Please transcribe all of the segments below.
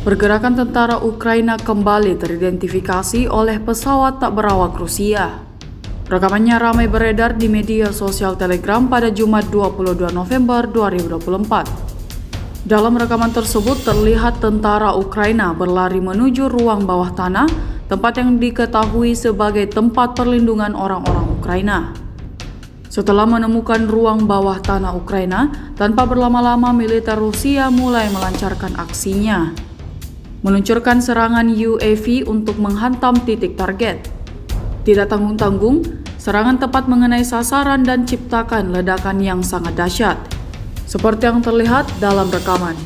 Pergerakan tentara Ukraina kembali teridentifikasi oleh pesawat tak berawak Rusia. Rekamannya ramai beredar di media sosial Telegram pada Jumat 22 November 2024. Dalam rekaman tersebut terlihat tentara Ukraina berlari menuju ruang bawah tanah, tempat yang diketahui sebagai tempat perlindungan orang-orang Ukraina. Setelah menemukan ruang bawah tanah Ukraina, tanpa berlama-lama militer Rusia mulai melancarkan aksinya, meluncurkan serangan UAV untuk menghantam titik target. Tidak tanggung-tanggung, serangan tepat mengenai sasaran dan ciptakan ledakan yang sangat dahsyat, seperti yang terlihat dalam rekaman.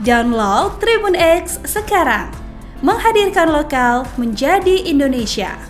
Download Tribun X sekarang, menghadirkan lokal menjadi Indonesia.